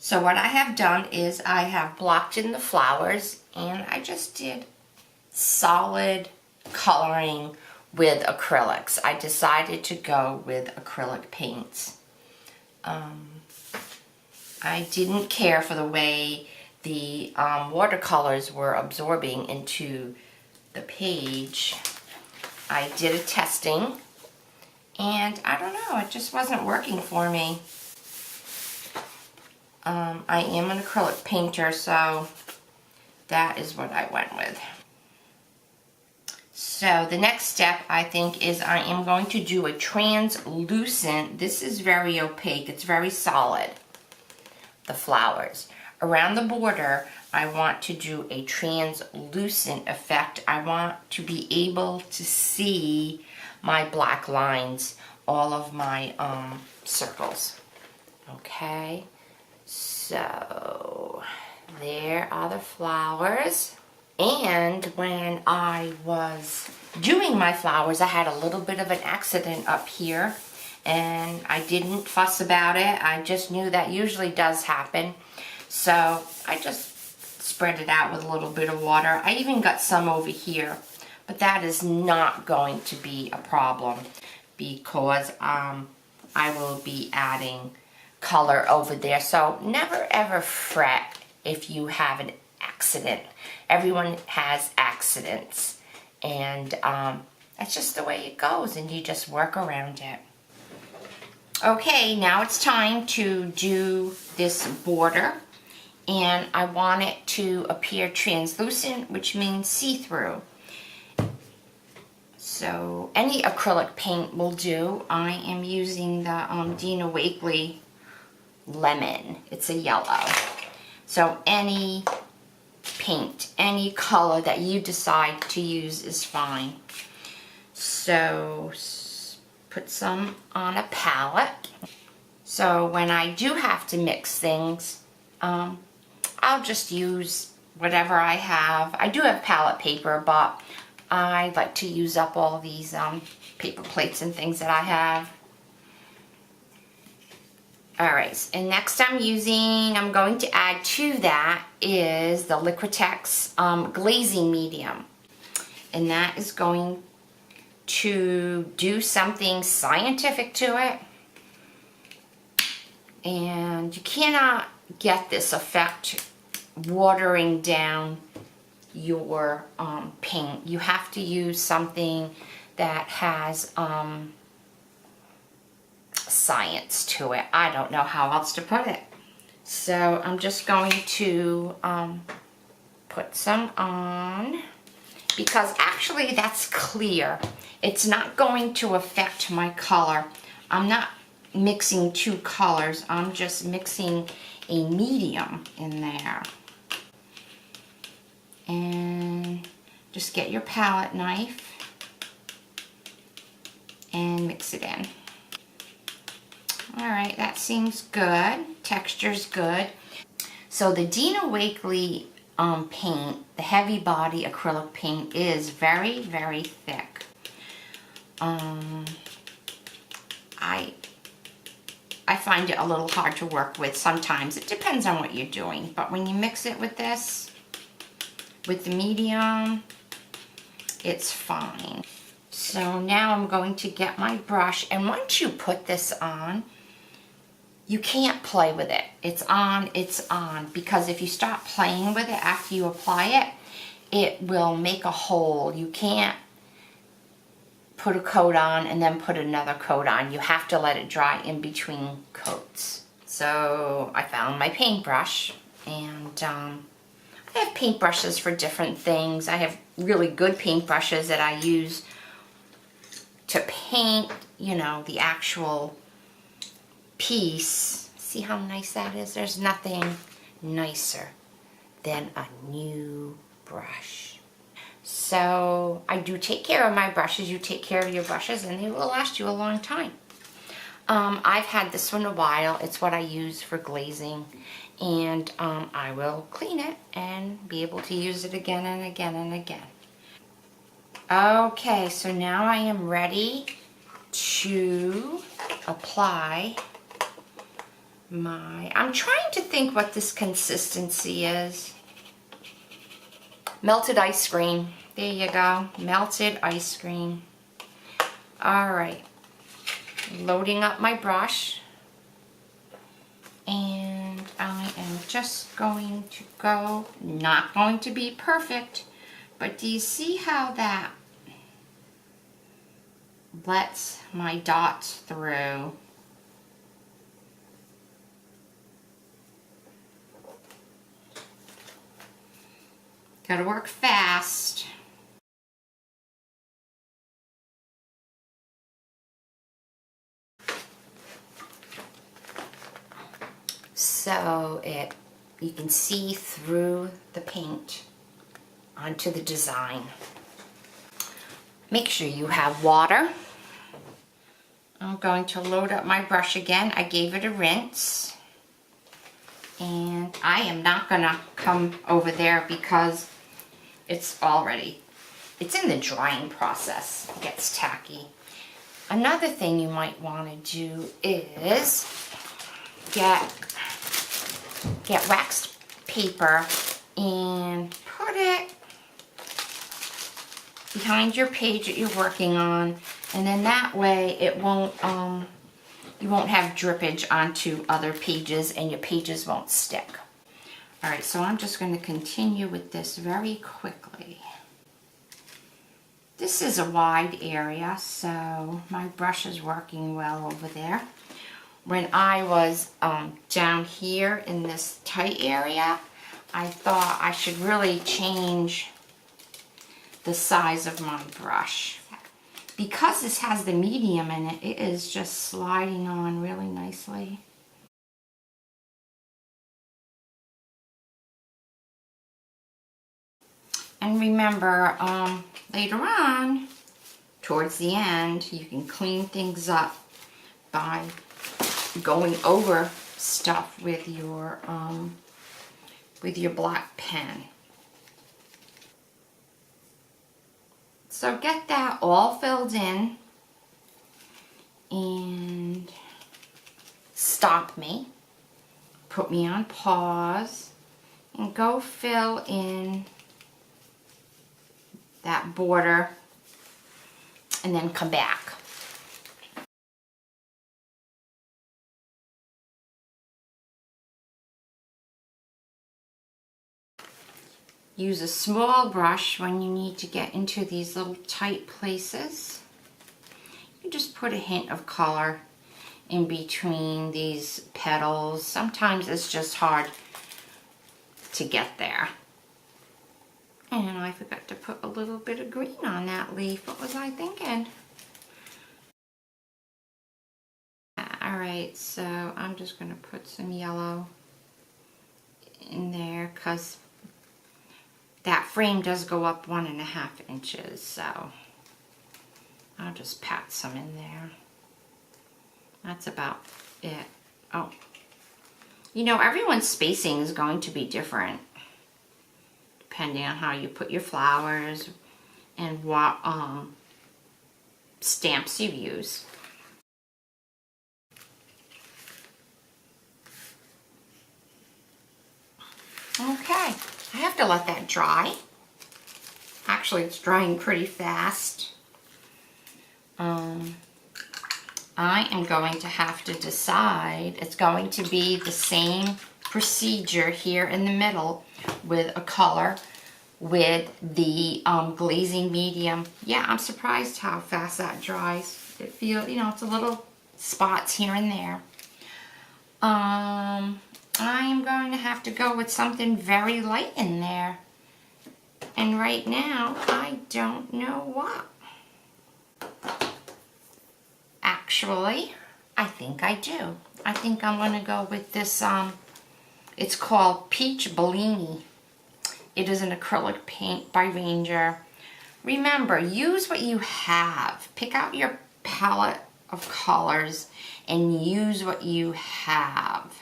So what I have done is I have blocked in the flowers, and I just did solid coloring with acrylics. I decided to go with acrylic paints. I didn't care for the way the watercolors were absorbing into the page. I did a testing, and I don't know, it just wasn't working for me. I am an acrylic painter, so that is what I went with. So the next step, I think, is I am going to do a translucent. This is very opaque. It's very solid, the flowers. Around the border, I want to do a translucent effect. I want to be able to see my black lines, all of my circles. Okay, so there are the flowers. And when I was doing my flowers, I had a little bit of an accident up here, and I didn't fuss about it. I just knew that usually does happen. So I just spread it out with a little bit of water. I even got some over here, but that is not going to be a problem because I will be adding color over there. So never ever fret if you have an accident. Everyone has accidents, and that's just the way it goes, and you just work around it. Okay, now it's time to do this border, and I want it to appear translucent, which means see-through. So any acrylic paint will do. I am using the Dina Wakley Lemon. It's a yellow. So any paint, any color that you decide to use is fine. So put some on a palette. So when I do have to mix things, I'll just use whatever I have. I do have palette paper, but I like to use up all these paper plates and things that I have. Alright, and next I'm going to add to that is the Liquitex glazing medium. And that is going to do something scientific to it. And you cannot get this effect watering down your paint. You have to use something that has science to it. I don't know how else to put it. So I'm just going to put some on, because actually that's clear. It's not going to affect my color. I'm not mixing two colors. I'm just mixing a medium in there. And just get your palette knife and mix it in. Alright, that seems good. Texture's good. So the Dina Wakley paint, the heavy body acrylic paint, is very, very thick. I find it a little hard to work with sometimes. It depends on what you're doing. But when you mix it with this, with the medium, it's fine. So now I'm going to get my brush, and once you put this on, you can't play with it. It's on, because if you start playing with it after you apply it, it will make a hole. You can't put a coat on and then put another coat on. You have to let it dry in between coats. So I found my paintbrush, and I have paintbrushes for different things. I have really good paintbrushes that I use to paint, you know, the actual piece. See how nice that is? There's nothing nicer than a new brush. So I do take care of my brushes. You take care of your brushes and they will last you a long time. I've had this one a while. It's what I use for glazing, and I will clean it and be able to use it again and again and again. Okay, so now I am ready to apply I'm trying to think what this consistency is. Melted ice cream. There you go. Melted ice cream. Alright. Loading up my brush. And I am just going to go, not going to be perfect, but do you see how that lets my dots through? Gotta work fast. So you can see through the paint onto the design. Make sure you have water. I'm going to load up my brush again. I gave it a rinse. And I am not gonna come over there because it's in the drying process. It gets tacky. Another thing you might want to do is get waxed paper and put it behind your page that you're working on, and then that way it won't you won't have drippage onto other pages and your pages won't stick. Alright, so I'm just going to continue with this very quickly. This is a wide area, so my brush is working well over there. When I was down here in this tight area, I thought I should really change the size of my brush. Because this has the medium in it, it is just sliding on really nicely. And remember, later on, towards the end, you can clean things up by going over stuff with your black pen. So get that all filled in and stop me, put me on pause, and go fill in that border and then come back. Use a small brush when you need to get into these little tight places. You just put a hint of color in between these petals. Sometimes it's just hard to get there. And I forgot to put a little bit of green on that leaf. What was I thinking? Alright, so I'm just going to put some yellow in there because that frame does go up 1.5 inches, so I'll just pat some in there. That's about it. Oh, you know, everyone's spacing is going to be different depending on how you put your flowers and what stamps you use. Okay, I have to let that dry. Actually, it's drying pretty fast. I am going to have to decide. It's going to be the same procedure here in the middle with a color with the glazing medium. Yeah, I'm surprised how fast that dries. It feels, you know, it's a little spots here and there. I am going to have to go with something very light in there. And right now, I don't know what. Actually, I think I do. I think I'm going to go with this, it's called Peach Bellini. It is an acrylic paint by Ranger. Remember, use what you have. Pick out your palette of colors and use what you have.